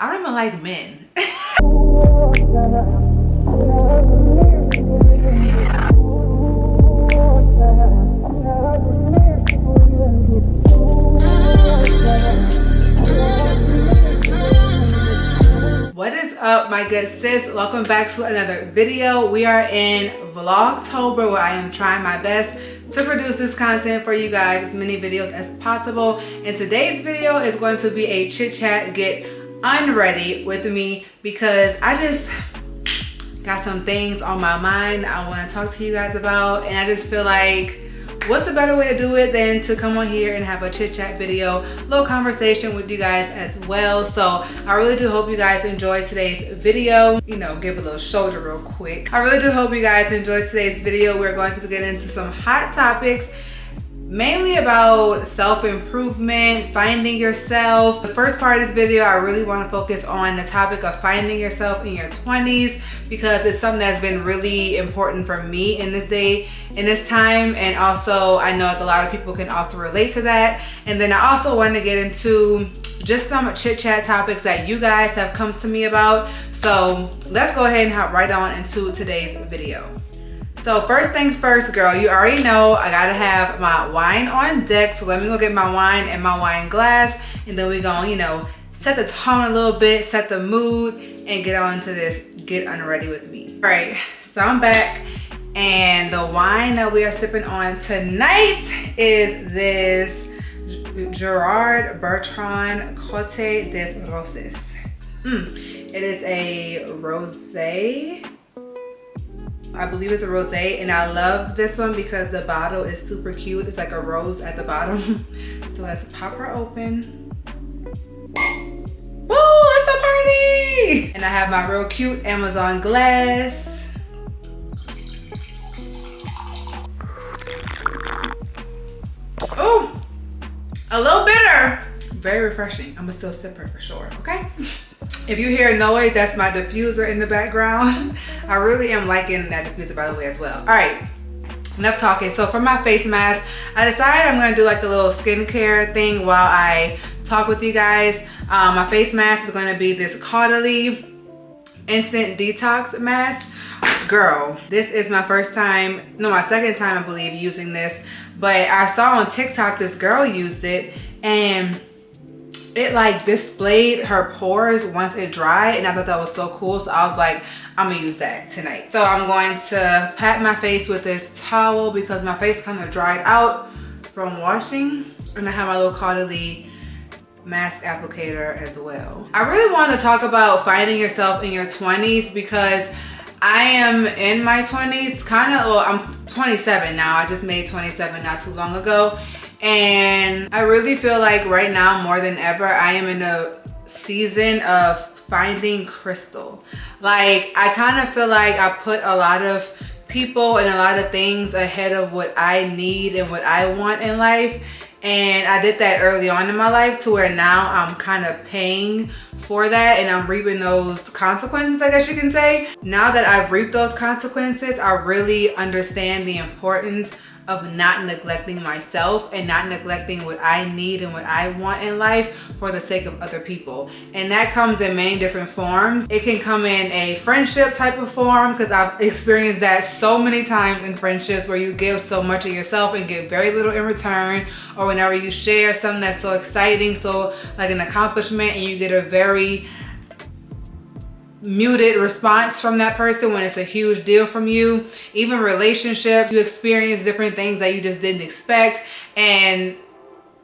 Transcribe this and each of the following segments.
I don't even like men. What is up, my good sis? Welcome back to another video. We are in Vlogtober, where I am trying my best to produce this content for you guys, as many videos as possible. And today's video is going to be a chit chat, get unready with me, because I just got some things on my mind I want to talk to you guys about, and I just feel like what's a better way to do it than to come on here and have a chit chat video, little conversation with you guys as well. So I really do hope you guys enjoy today's video. You know, give a little shoulder real quick. I really do hope you guys enjoy today's video. We're going to be getting into some hot topics, mainly about self-improvement, finding yourself. The first part of this video, I really want to focus on the topic of finding yourself in your 20s, because it's something that's been really important for me in this day, in this time. And also I know a lot of people can also relate to that. And then I also want to get into just some chit chat topics that you guys have come to me about. So let's go ahead and hop right on into today's video. So first thing first, girl, you already know I gotta have my wine on deck. So let me go get my wine and my wine glass, and then we're gonna, you know, set the tone a little bit, set the mood, and get on to this get unready with me. All right, so I'm back, and the wine that we are sipping on tonight is this Gerard Bertrand Cote des Roses. It is a rosé. I believe it's a rosé, and I love this one because the bottle is super cute. It's like a rose at the bottom. So let's pop her open. Woo, it's a party! And I have my real cute Amazon glass. Oh, a little bitter. Very refreshing. I'm gonna still sip her for sure, okay? If you hear noise, that's my diffuser in the background. I really am liking that diffuser, by the way, as well. All right, enough talking. So for my face mask, I decided I'm gonna do like a little skincare thing while I talk with you guys. My face mask is gonna be this Caudalie Instant Detox Mask. Girl, this is my first time, no, my second time, I believe, using this. But I saw on TikTok this girl used it, and it like displayed her pores once it dried, and I thought that was so cool. So I was like, I'm gonna use that tonight. So I'm going to pat my face with this towel because my face kind of dried out from washing, and I have my little Caudalie mask applicator as well. I really wanted to talk about finding yourself in your 20s because I am in my 20s, kind of. Well, I'm 27 now. I just made 27 not too long ago. And I really feel like right now more than ever, I am in a season of finding crystal. Like, I kind of feel like I put a lot of people and a lot of things ahead of what I need and what I want in life. And I did that early on in my life, to where now I'm kind of paying for that, and I'm reaping those consequences, I guess you can say. Now that I've reaped those consequences, I really understand the importance of not neglecting myself and not neglecting what I need and what I want in life for the sake of other people. And that comes in many different forms. It can come in a friendship type of form, because I've experienced that so many times in friendships, where you give so much of yourself and get very little in return, or whenever you share something that's so exciting, so like an accomplishment, and you get a very muted response from that person when it's a huge deal from you. Even relationships, you experience different things that you just didn't expect, and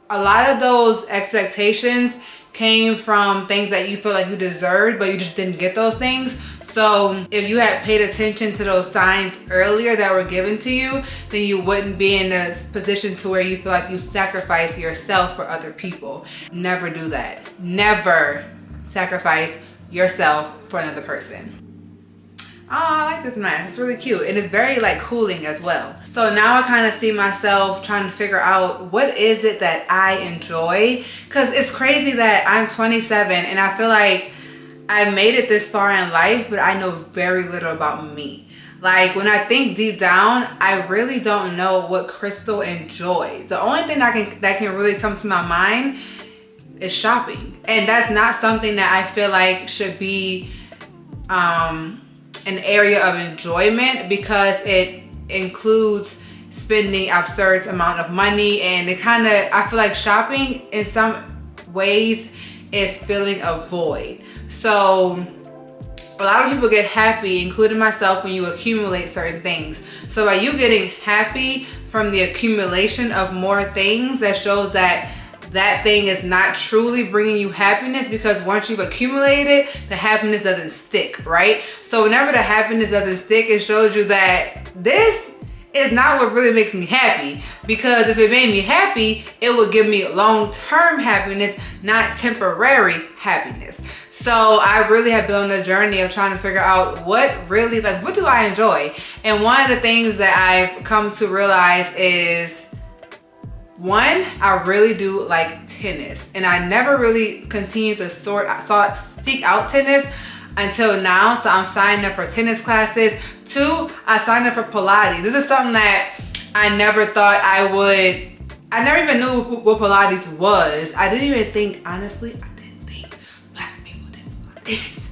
a lot of those expectations came from things that you feel like you deserved, but you just didn't get those things. So if you had paid attention to those signs earlier that were given to you, then you wouldn't be in a position to where you feel like you sacrifice yourself for other people. Never do that. Never sacrifice yourself for another person. Oh, I like this mask. It's really cute, and it's very like cooling as well. So now I kind of see myself trying to figure out what is it that I enjoy, because it's crazy that I'm 27 and I feel like I made it this far in life, but I know very little about me. Like, when I think deep down, I really don't know what Crystal enjoys. The only thing that can really come to my mind is shopping. And that's not something that I feel like should be an area of enjoyment, because it includes spending absurd amount of money, and it kind of, I feel like shopping in some ways is filling a void. So a lot of people get happy, including myself, when you accumulate certain things. So by you getting happy from the accumulation of more things, that shows that that thing is not truly bringing you happiness, because once you've accumulated it, the happiness doesn't stick, right? So whenever the happiness doesn't stick, it shows you that this is not what really makes me happy, because if it made me happy, it would give me long-term happiness, not temporary happiness. So I really have been on the journey of trying to figure out what really, like, what do I enjoy? And one of the things that I've come to realize is, one, I really do like tennis, and I never really continued to seek out tennis until now. So I'm signing up for tennis classes. Two, I signed up for Pilates. This is something that I never thought I would. I never even knew what Pilates was. I didn't even think, honestly, I didn't think Black people did Pilates.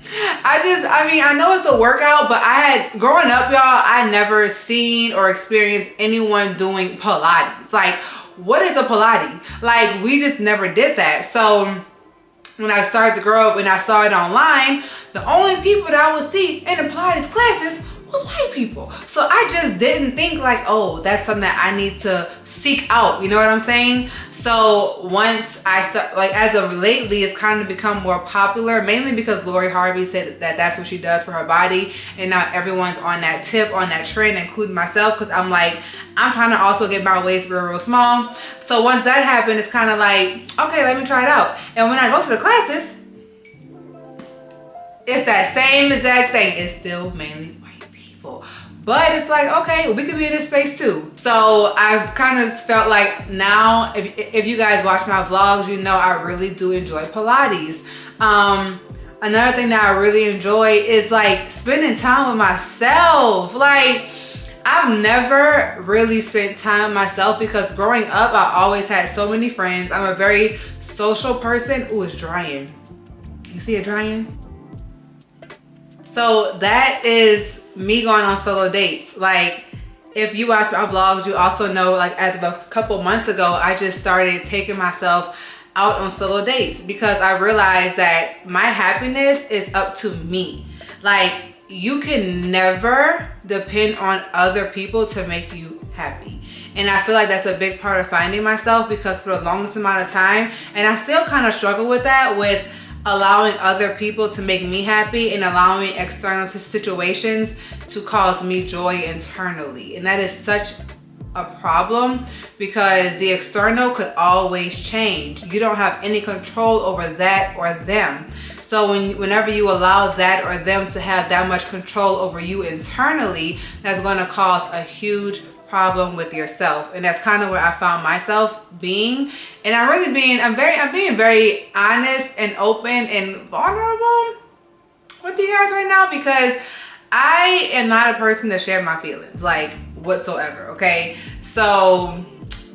I know it's a workout, but growing up, y'all, I never seen or experienced anyone doing Pilates. Like, what is a Pilates? Like, we just never did that. So when I started to grow up and I saw it online, the only people that I would see in the Pilates classes was white people. So I just didn't think like, oh, that's something that I need to seek out. You know what I'm saying? So once I start, like, as of lately, it's kind of become more popular, mainly because Lori Harvey said that that's what she does for her body. And now everyone's on that tip, on that trend, including myself, because I'm like, I'm trying to also get my waist real small. So once that happened, it's kind of like, okay, let me try it out. And when I go to the classes, it's that same exact thing. It's still mainly white people. But it's like, okay, we could be in this space too. So I've kind of felt like now, if you guys watch my vlogs, you know I really do enjoy Pilates. Another thing that I really enjoy is like spending time with myself. Like, I've never really spent time with myself, because growing up, I always had so many friends. I'm a very social person. Ooh, it's drying. You see it drying? So that is me going on solo dates. Like, if you watch my vlogs, you also know, like, as of a couple months ago, I just started taking myself out on solo dates, because I realized that my happiness is up to me. Like, you can never depend on other people to make you happy. And I feel like that's a big part of finding myself, because for the longest amount of time, and I still kind of struggle with that, with allowing other people to make me happy and allowing external situations to cause me joy internally. And that is such a problem, because the external could always change. You don't have any control over that or them. So whenever you allow that or them to have that much control over you internally, that's going to cause a huge problem with yourself. And that's kind of where I found myself being. And I'm being very honest and open and vulnerable with you guys right now, because I am not a person to share my feelings, like, whatsoever, okay? So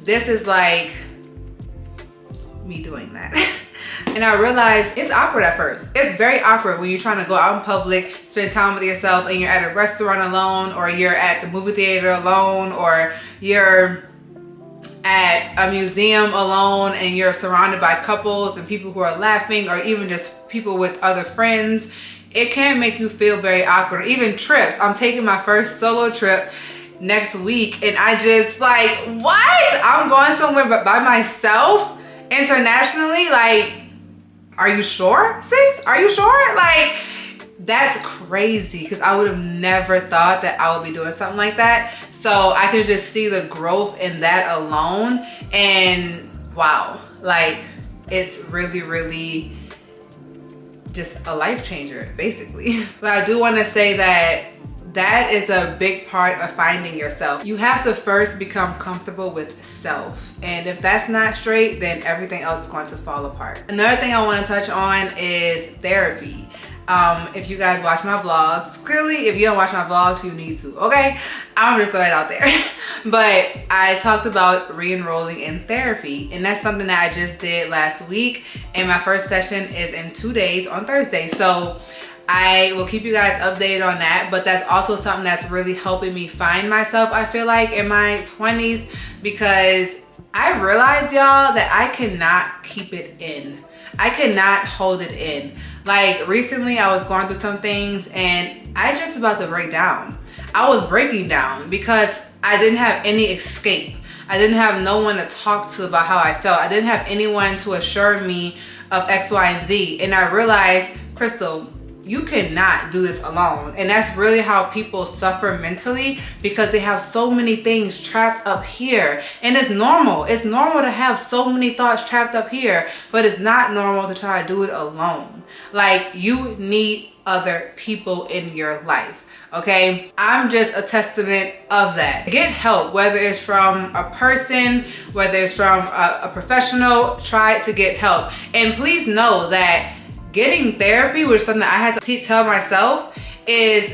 this is like me doing that. And I realized it's awkward at first. It's very awkward when you're trying to go out in public, spend time with yourself, and you're at a restaurant alone, or you're at the movie theater alone, or you're at a museum alone, and you're surrounded by couples and people who are laughing, or even just people with other friends. It can make you feel very awkward. Even trips. I'm taking my first solo trip next week, and I just like, what? I'm going somewhere by myself internationally? Like, are you sure, sis? Are you sure? Like, that's crazy, because I would have never thought that I would be doing something like that. So I can just see the growth in that alone, and wow, like, it's really, really just a life changer, basically. But I do want to say that that is a big part of finding yourself. You have to first become comfortable with self. And if that's not straight, then everything else is going to fall apart. Another thing I want to touch on is therapy. If you guys watch my vlogs, clearly if you don't watch my vlogs, you need to, okay? I'm just throwing it out there. But I talked about re-enrolling in therapy, and that's something that I just did last week, and my first session is in 2 days on Thursday. So I will keep you guys updated on that, but that's also something that's really helping me find myself, I feel like, in my 20s, because I realized, y'all, that I cannot keep it in. I cannot hold it in. Like recently I was going through some things and I just about to break down. I was breaking down because I didn't have any escape. I didn't have no one to talk to about how I felt. I didn't have anyone to assure me of X, Y, and Z. And I realized, Crystal, you cannot do this alone. And that's really how people suffer mentally, because they have so many things trapped up here. And it's normal. It's normal to have so many thoughts trapped up here, but it's not normal to try to do it alone. Like, you need other people in your life. Okay, I'm just a testament of that. Get help, whether it's from a person, whether it's from a professional. Try to get help. And please know that getting therapy, which is something I had to tell myself, is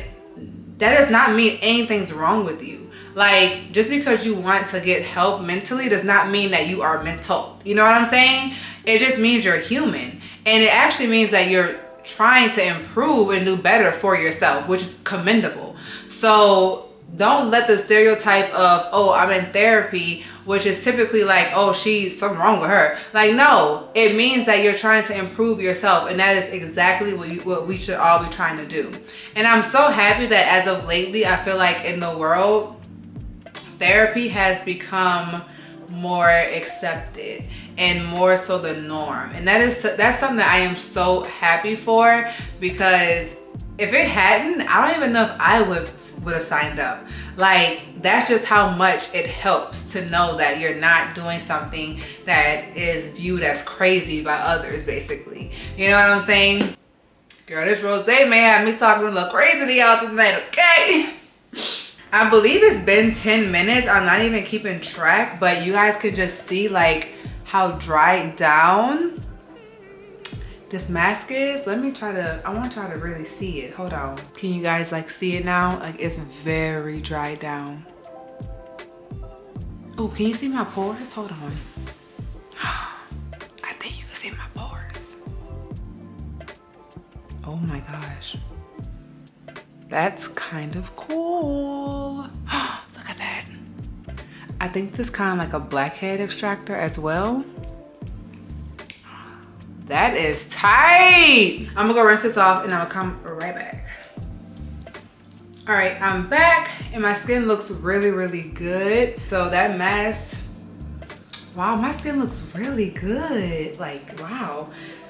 that does not mean anything's wrong with you. Like, just because you want to get help mentally does not mean that you are mental. You know what I'm saying? It just means you're human. And it actually means that you're trying to improve and do better for yourself, which is commendable. So don't let the stereotype of, oh, I'm in therapy, which is typically like, oh, something wrong with her. Like, no, it means that you're trying to improve yourself, and that is exactly what we should all be trying to do. And I'm so happy that as of lately, I feel like in the world, therapy has become more accepted and more so the norm. And that's something that I am so happy for, because if it hadn't, I don't even know if I would have signed up. Like, that's just how much it helps to know that you're not doing something that is viewed as crazy by others, basically. You know what I'm saying? Girl, this rose may have me talking a little crazy to y'all tonight, okay? I believe it's been 10 minutes. I'm not even keeping track, but you guys could just see like how dried down this mask is. I want to try to really see it. Hold on. Can you guys like see it now? Like, it's very dried down. Oh, can you see my pores? Hold on. I think you can see my pores. Oh my gosh. That's kind of cool. Look at that. I think this is kind of like a blackhead extractor as well. That is tight. I'm gonna go rinse this off and I'm gonna come right back. All right, I'm back and my skin looks really, really good. So that mask, wow, my skin looks really good. Like, wow.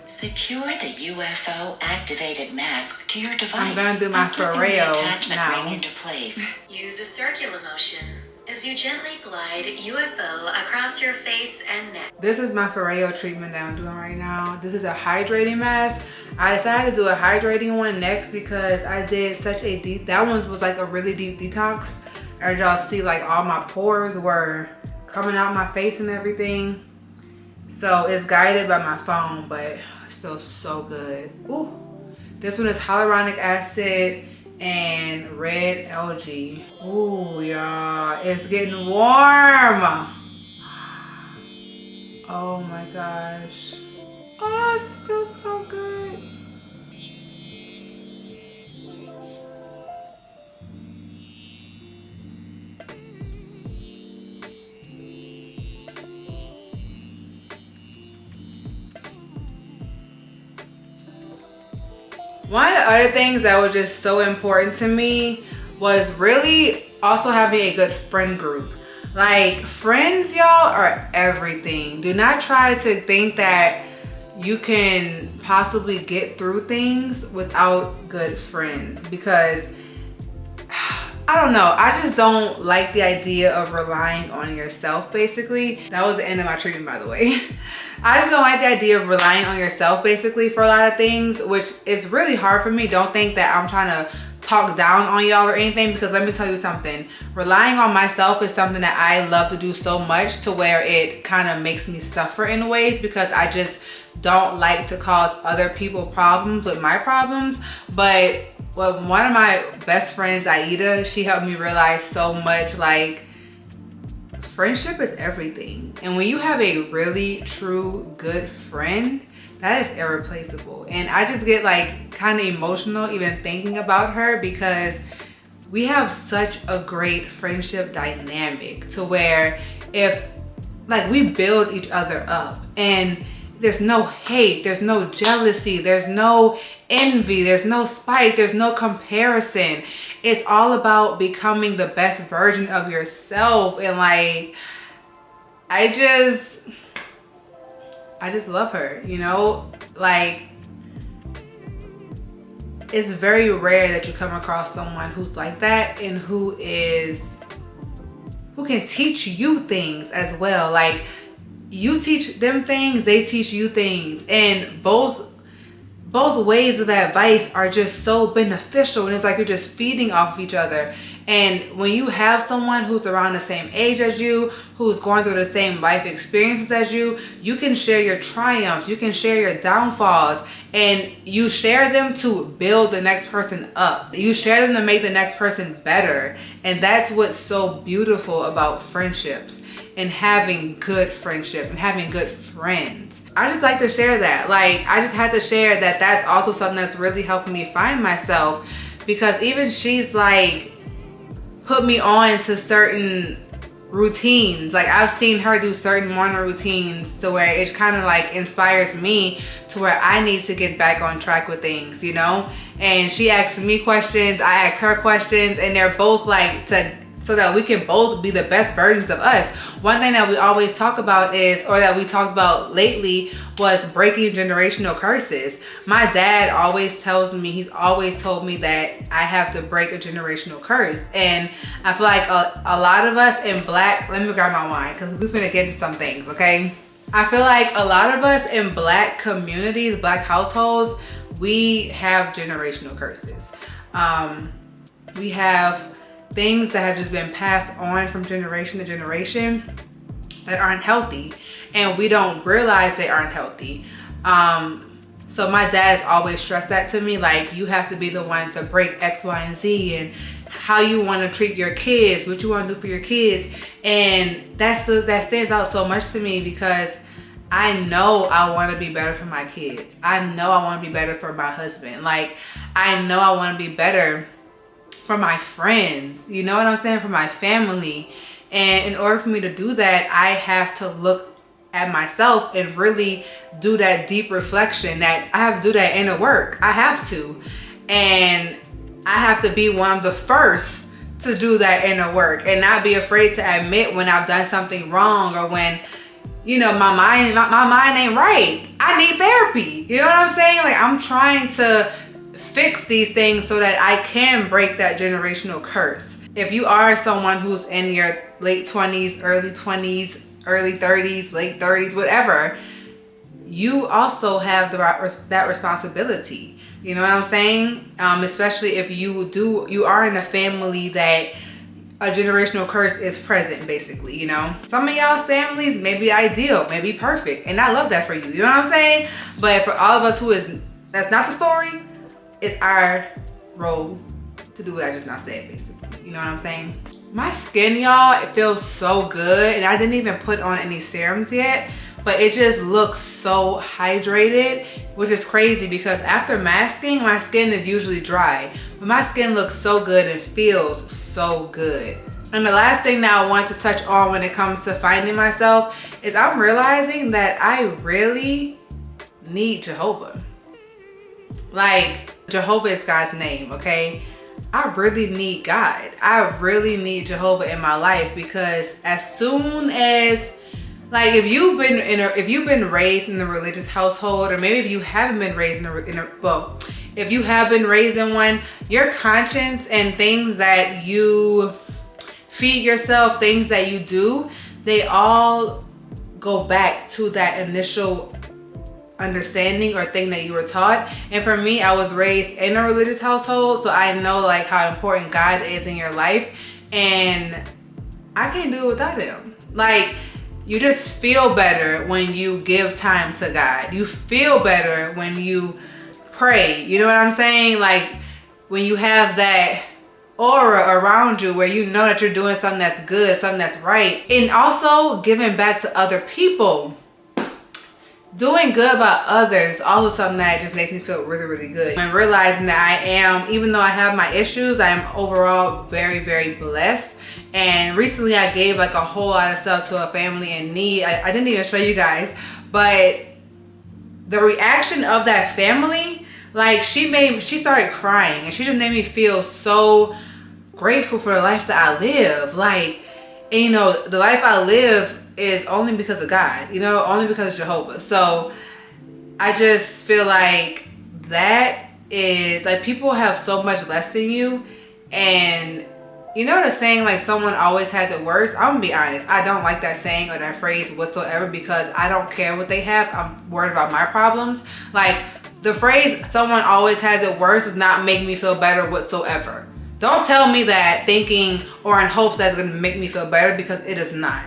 Secure the UFO activated mask to your device. I'm gonna do my Ferreo now. Ring into place. Use a circular motion as you gently glide UFO across your face and neck. This is my Ferreo treatment that I'm doing right now. This is a hydrating mask. I decided to do a hydrating one next because I did such a deep, that one was like a really deep detox. As y'all see, like all my pores were coming out my face and everything. So it's guided by my phone, but it feels so good. Ooh. This one is hyaluronic acid and red algae. Ooh, y'all, it's getting warm. Oh my gosh. Oh, this feels so good. One of the other things that was just so important to me was really also having a good friend group. Like, friends, y'all, are everything. Do not try to think that you can possibly get through things without good friends, because I don't know, I just don't like the idea of relying on yourself, basically. That was the end of my treatment, by the way. I just don't like the idea of relying on yourself, basically, for a lot of things, which is really hard for me. Don't think that I'm trying to talk down on y'all or anything, because let me tell you something. Relying on myself is something that I love to do so much, to where it kind of makes me suffer in ways, because I just don't like to cause other people problems with my problems. But one of my best friends, Aida, she helped me realize so much, like, friendship is everything. And when you have a really true good friend, that is irreplaceable. And I just get like kind of emotional even thinking about her, because we have such a great friendship dynamic to where if like we build each other up, and there's no hate, there's no jealousy, there's no envy, there's no spite, there's no comparison. It's all about becoming the best version of yourself. And like, I just love her, you know? Like, it's very rare that you come across someone who's like that and who can teach you things as well. Like, you teach them things, they teach you things, and both ways of advice are just so beneficial, and it's like you're just feeding off of each other. And when you have someone who's around the same age as you, who's going through the same life experiences as you, you can share your triumphs, you can share your downfalls, and you share them to build the next person up. You share them to make the next person better. And that's what's so beautiful about friendships, and having good friendships and having good friends. I just like to share that. Like, I just had to share that that's also something that's really helping me find myself, because even she's like put me on to certain routines. Like, I've seen her do certain morning routines to where it kind of like inspires me to where I need to get back on track with things, you know? And she asks me questions, I ask her questions, and they're both like so that we can both be the best versions of us. One thing that we always talk about that we talked about lately, was breaking generational curses. My dad always tells me, he's always told me that I have to break a generational curse. And I feel like a lot of us in Black, let me grab my wine because we're finna get into some things, okay? I feel like a lot of us in Black communities, Black households, we have generational curses. We have things that have just been passed on from generation to generation that aren't healthy, and we don't realize they aren't healthy. So my dad's always stressed that to me, like, you have to be the one to break X, Y, and Z, and how you want to treat your kids, what you want to do for your kids. And that stands out so much to me, because I know I want to be better for my kids. I know I want to be better for my husband. Like, I know I want to be better for my friends, you know what I'm saying, for my family. And in order for me to do that, I have to look at myself and really do that deep reflection. That I have to do that inner work. I have to. And I have to be one of the first to do that inner work, and not be afraid to admit when I've done something wrong, or when, you know, my mind ain't right. I need therapy. You know what I'm saying? Like, I'm trying to fix these things so that I can break that generational curse. If you are someone who's in your late 20s, early 20s, early 30s, late 30s, whatever, you also have that responsibility. You know what I'm saying? Especially if you are in a family that a generational curse is present, basically, you know? Some of y'all's families may be ideal, may be perfect, and I love that for you. You know what I'm saying? But for all of us that's not the story, it's our role to do what I just now said, basically. You know what I'm saying? My skin, y'all, it feels so good, and I didn't even put on any serums yet, but it just looks so hydrated, which is crazy because after masking, my skin is usually dry, but my skin looks so good and feels so good. And the last thing that I want to touch on when it comes to finding myself is I'm realizing that I really need Jehovah. Like, Jehovah is God's name, okay? I really need God. I really need Jehovah in my life, because as soon as, like, if you've been raised in a religious household, or maybe if you haven't been raised if you have been raised in one, your conscience and things that you feed yourself, things that you do, they all go back to that initial understanding or thing that you were taught. And for me, I was raised in a religious household, so I know like how important God is in your life, and I can't do it without him. Like, you just feel better when you give time to God. You feel better when you pray. You know what I'm saying? Like when you have that aura around you where you know that you're doing something that's good, something that's right. And also giving back to other people. Doing good by others, also something that just makes me feel really, really good. And realizing that I am, even though I have my issues, I am overall very, very blessed. And recently I gave like a whole lot of stuff to a family in need. I didn't even show you guys, but the reaction of that family, like she started crying, and she just made me feel so grateful for the life that I live. Like, and you know, the life I live is only because of God, you know, only because of Jehovah. So I just feel like that is like, people have so much less than you. And you know the saying, like, someone always has it worse? I'm gonna be honest, I don't like that saying or that phrase whatsoever, because I don't care what they have. I'm worried about my problems. Like, the phrase someone always has it worse does not make me feel better whatsoever. Don't tell me that thinking or in hopes that's gonna make me feel better, because it is not.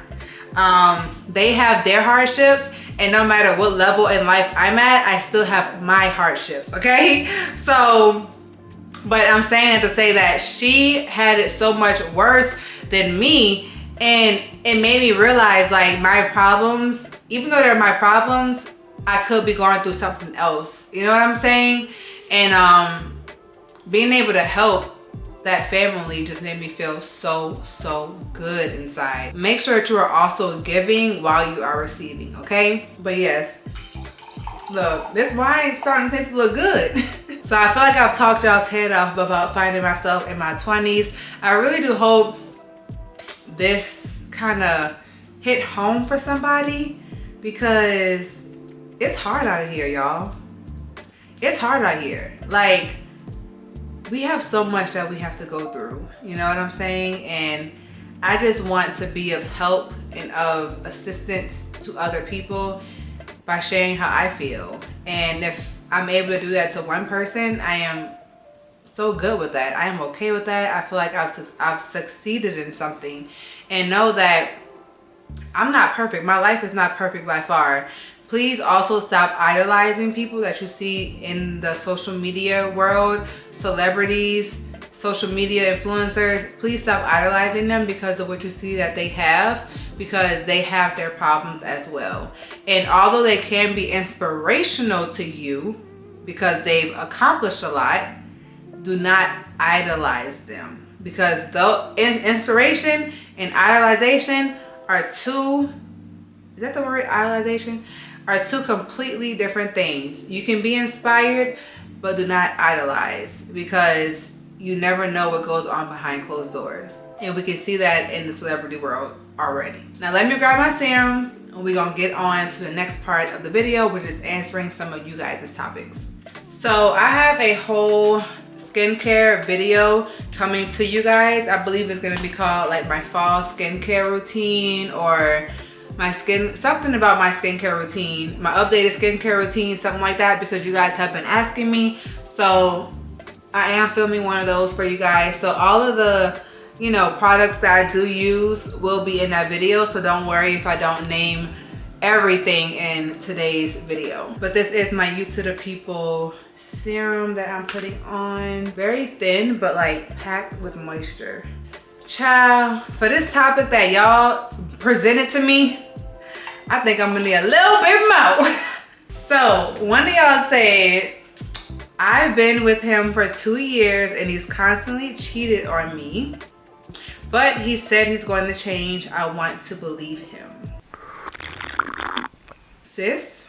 They have their hardships, and no matter what level in life I'm at, I still have my hardships, okay? So, but I'm saying it to say that she had it so much worse than me, and it made me realize, like, my problems, even though they're my problems, I could be going through something else. You know what I'm saying? And being able to help that family just made me feel so good inside. Make sure that you are also giving while you are receiving, okay? But yes, look, this wine is starting to taste a little good. So I feel like I've talked y'all's head off about finding myself in my 20s. I really do hope this kind of hit home for somebody, because it's hard out here, y'all. It's hard out here. Like, we have so much that we have to go through, you know what I'm saying? And I just want to be of help and of assistance to other people by sharing how I feel. And if I'm able to do that to one person, I am so good with that. I am okay with that. I feel like I've succeeded in something, and know that I'm not perfect. My life is not perfect by far. Please also stop idolizing people that you see in the social media world. Celebrities, social media influencers, please stop idolizing them because of what you see that they have, because they have their problems as well. And although they can be inspirational to you because they've accomplished a lot, do not idolize them, because though inspiration and idolization are two, is that the word, idolization? Are two completely different things. You can be inspired, but do not idolize, because you never know what goes on behind closed doors. And we can see that in the celebrity world already. Now let me grab my serums, and we're gonna get on to the next part of the video, which is answering some of you guys' topics. So I have a whole skincare video coming to you guys. I believe it's gonna be called like my fall skincare routine, or something about my skincare routine, my updated skincare routine, something like that, because you guys have been asking me. So I am filming one of those for you guys. So all of the, you know, products that I do use will be in that video. So don't worry if I don't name everything in today's video. But this is my You to the People serum that I'm putting on. Very thin, but like packed with moisture. Child, for this topic that y'all presented to me, I think I'm gonna need a little bit more. So one of y'all said, I've been with him for 2 years and he's constantly cheated on me, but he said he's going to change. I want to believe him. Sis,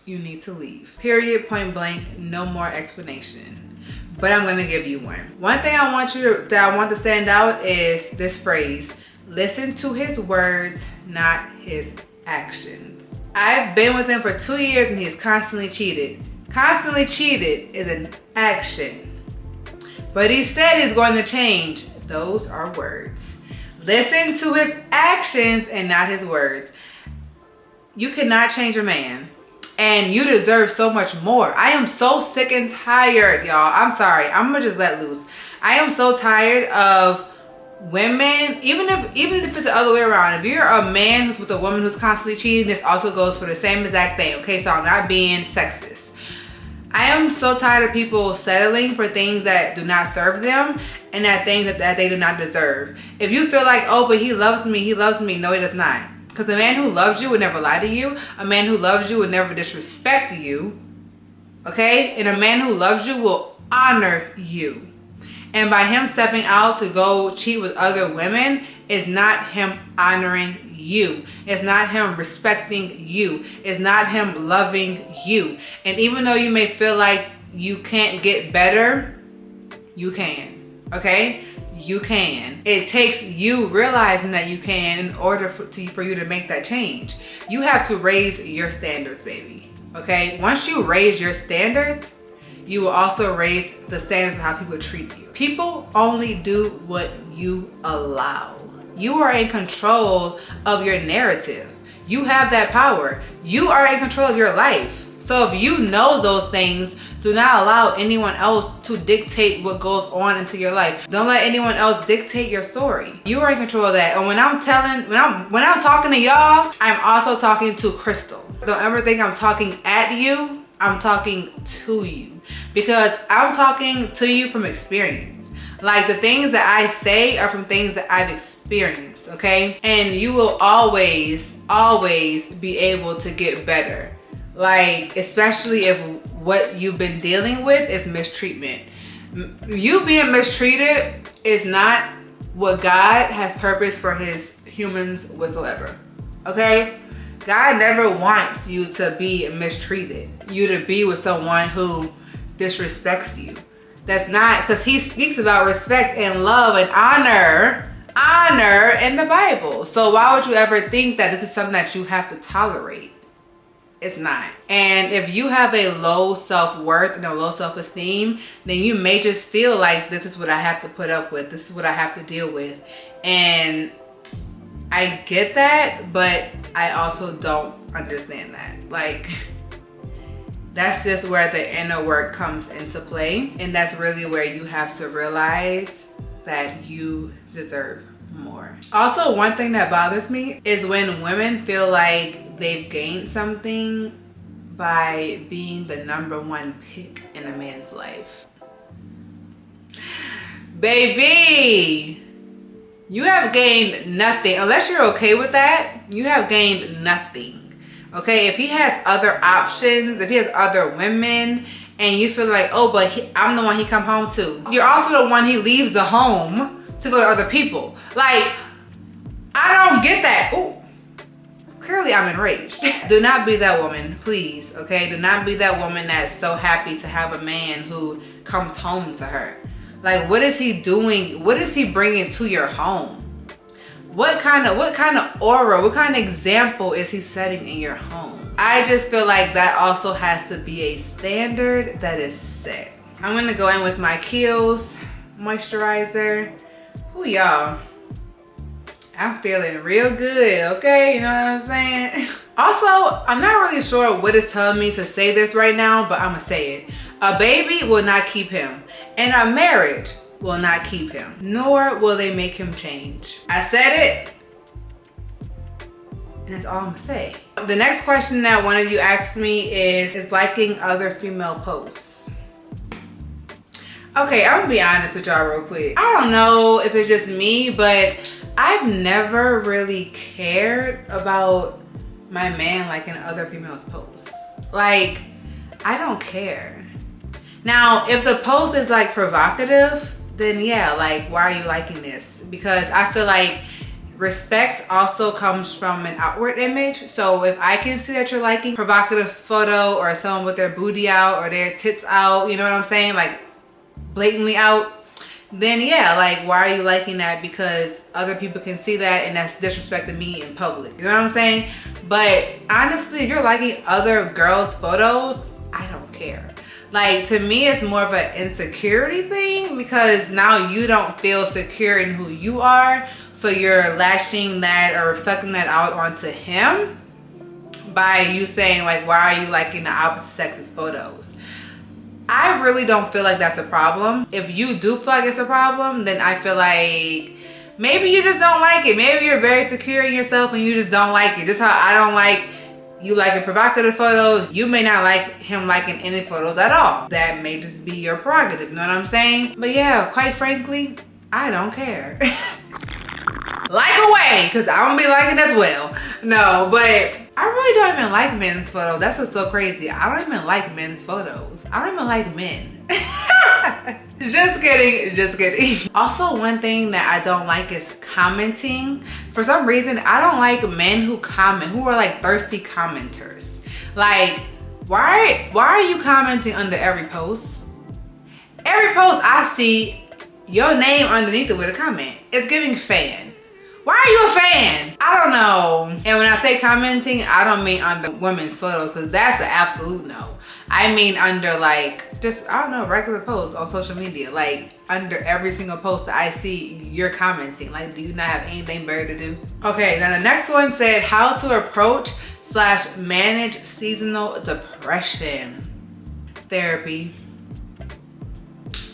you need to leave. Period, point blank, no more explanation. But I'm gonna give you one. One thing I want to stand out is this phrase: listen to his words, not his actions. I've been with him for 2 years and he's constantly cheated. Constantly cheated is an action. But he said he's going to change. Those are words. Listen to his actions and not his words. You cannot change a man, and you deserve so much more. I am so sick and tired, y'all. I'm sorry. I'm gonna just let loose. I am so tired of women, even if it's the other way around, if you're a man who's with a woman who's constantly cheating, this also goes for the same exact thing. Okay, so I'm not being sexist. I am so tired of people settling for things that do not serve them and that things that they do not deserve. If you feel like, oh, but he loves me, no, he does not. Because a man who loves you would never lie to you. A man who loves you would never disrespect you. Okay? And a man who loves you will honor you. And by him stepping out to go cheat with other women is not him honoring you. It's not him respecting you. It's not him loving you. And even though you may feel like you can't get better, you can. Okay? You can. It takes you realizing that you can in order for you to make that change. You have to raise your standards, baby. Okay? Once you raise your standards, you will also raise the standards of how people treat you. People only do what you allow. You are in control of your narrative. You have that power. You are in control of your life. So if you know those things, do not allow anyone else to dictate what goes on into your life. Don't let anyone else dictate your story. You are in control of that. And when I'm talking to y'all, I'm also talking to Crystal. Don't ever think I'm talking at you. I'm talking to you. Because I'm talking to you from experience. Like the things that I say are from things that I've experienced, okay? And you will always be able to get better. Like, especially if what you've been dealing with is mistreatment. You being mistreated is not what God has purpose for his humans whatsoever, okay? God never wants you to be mistreated. You to be with someone who disrespects you. That's not, because he speaks about respect and love and honor in the Bible. So why would you ever think that this is something that you have to tolerate? It's not. And if you have a low self-worth and a low self-esteem, then you may just feel like this is what I have to put up with. This is what I have to deal with. And I get that, but I also don't understand that. Like, that's just where the inner work comes into play. And that's really where you have to realize that you deserve more. Also, one thing that bothers me is when women feel like they've gained something by being the #1 pick in a man's life. Baby, you have gained nothing. Unless you're okay with that, you have gained nothing. Okay, if he has other options, if he has other women, and you feel like, oh, but I'm the one he come home to. You're also the one he leaves the home to go to other people. Like, I don't get that. Ooh, clearly I'm enraged. Do not be that woman, please, okay? Do not be that woman that's so happy to have a man who comes home to her. Like, what is he doing? What is he bringing to your home? What kind of aura, what kind of example is he setting in your home? I just feel like that also has to be a standard that is set. I'm gonna go in with my Kiehl's moisturizer. Ooh, y'all, I'm feeling real good, okay? You know what I'm saying? Also, I'm not really sure what it's telling me to say this right now, but I'm gonna say it. A baby will not keep him, and a marriage will not keep him, nor will they make him change. I said it, and that's all I'm gonna say. The next question that one of you asked me is liking other female posts. Okay, I'm gonna be honest with y'all real quick. I don't know if it's just me, but I've never really cared about my man liking other females' posts. Like, I don't care. Now, if the post is like provocative, then yeah, like, why are you liking this? Because I feel like respect also comes from an outward image. So if I can see that you're liking provocative photo or someone with their booty out or their tits out, you know what I'm saying? Like blatantly out, then yeah, like, why are you liking that? Because other people can see that and that's disrespecting me in public. You know what I'm saying? But honestly, if you're liking other girls' photos, I don't care. Like, to me, it's more of an insecurity thing because now you don't feel secure in who you are. So you're lashing that or reflecting that out onto him by you saying, like, why are you liking the opposite sex's photos? I really don't feel like that's a problem. If you do feel like it's a problem, then I feel like Maybe you just don't like it. Maybe you're very secure in yourself and you just don't like it. Just how I don't like you liking provocative photos, you may not like him liking any photos at all. That may just be your prerogative, you know what I'm saying? But yeah, quite frankly, I don't care. Like away, because I don't be liking as well. No, but I really don't even like men's photos. That's what's so crazy. I don't even like men's photos. I don't even like men. Just kidding, just kidding. Also, one thing that I don't like is commenting. For some reason, I don't like men who comment, who are like thirsty commenters. Like, why are you commenting under every post? Every post I see, your name underneath it with a comment. It's giving fan. Why are you a fan? I don't know. And when I say commenting, I don't mean under women's photos, because that's an absolute no. I mean under like, just, I don't know, regular posts on social media. Like under every single post that I see, you're commenting. Like, do you not have anything better to do? Okay, now the next one said how to approach / manage seasonal depression. Therapy.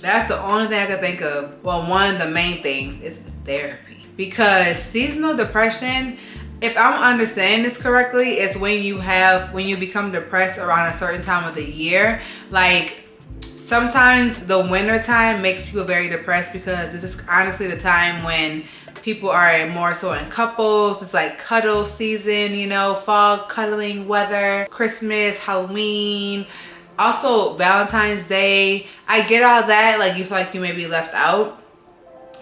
That's the only thing I could think of. Well, one of the main things is therapy. Because seasonal depression, if I'm understanding this correctly, it's when you become depressed around a certain time of the year. Like sometimes the winter time makes people very depressed because this is honestly the time when people are more so in couples. It's like cuddle season, you know, fall cuddling weather, Christmas, Halloween, also Valentine's Day. I get all that, like you feel like you may be left out.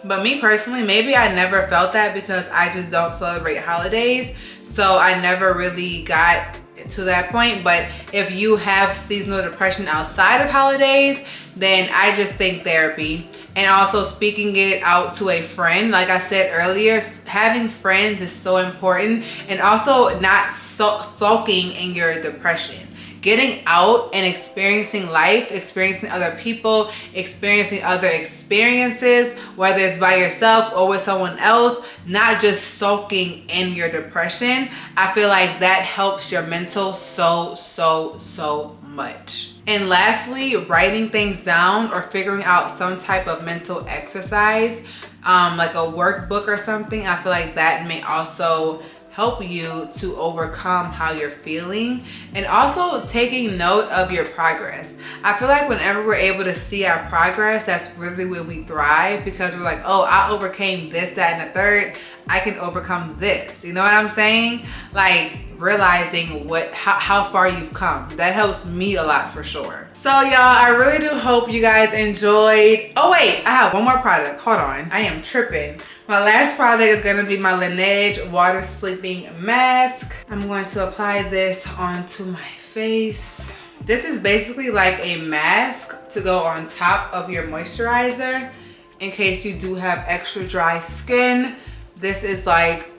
But me personally, maybe I never felt that because I just don't celebrate holidays. So I never really got to that point. But if you have seasonal depression outside of holidays, then I just think therapy. And also speaking it out to a friend. Like I said earlier, having friends is so important. And also not sulking in your depression. Getting out and experiencing life, experiencing other people, experiencing other experiences, whether it's by yourself or with someone else, not just sulking in your depression. I feel like that helps your mental so much. And lastly, writing things down or figuring out some type of mental exercise, like a workbook or something. I feel like that may also help you to overcome how you're feeling, and also taking note of your progress. I feel like whenever we're able to see our progress, that's really when we thrive, because we're like, oh, I overcame this, that, and the third. I can overcome this. You know what I'm saying? Like realizing how far you've come. That helps me a lot for sure. So y'all, I really do hope you guys enjoyed. Oh wait, I have one more product. Hold on, I am tripping. My last product is gonna be my Laneige Water Sleeping Mask. I'm going to apply this onto my face. This is basically like a mask to go on top of your moisturizer in case you do have extra dry skin. This is like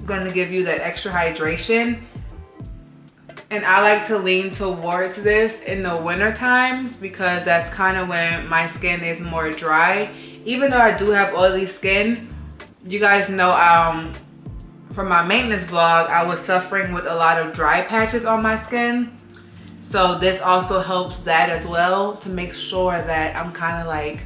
gonna give you that extra hydration. And I like to lean towards this in the winter times because that's kind of when my skin is more dry. Even though I do have oily skin, you guys know from my maintenance vlog, I was suffering with a lot of dry patches on my skin. So this also helps that as well, to make sure that I'm kind of like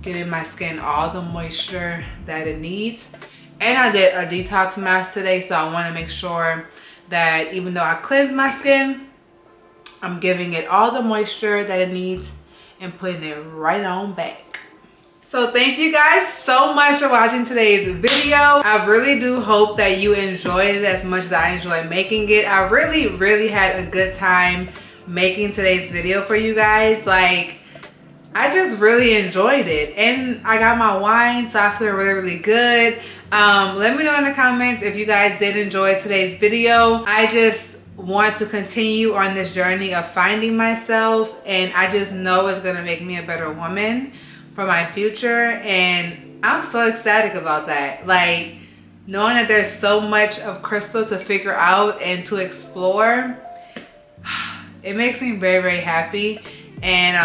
giving my skin all the moisture that it needs. And I did a detox mask today, so I want to make sure that even though I cleanse my skin, I'm giving it all the moisture that it needs and putting it right on back. So thank you guys so much for watching today's video. I really do hope that you enjoyed it as much as I enjoyed making it. I really had a good time making today's video for you guys. Like, I just really enjoyed it, and I got my wine, so I feel really good. Let me know in the comments if you guys did enjoy today's video. I just want to continue on this journey of finding myself, and I just know it's gonna make me a better woman for my future, and I'm so ecstatic about that. Like, knowing that there's so much of Crystal to figure out and to explore, it makes me very happy. And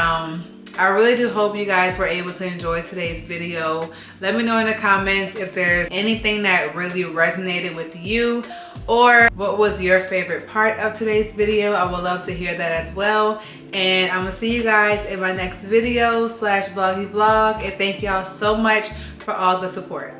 I really do hope you guys were able to enjoy today's video. Let me know in the comments if there's anything that really resonated with you, or what was your favorite part of today's video. I would love to hear that as well. And I'm gonna see you guys in my next video / vloggy vlog. And thank y'all so much for all the support.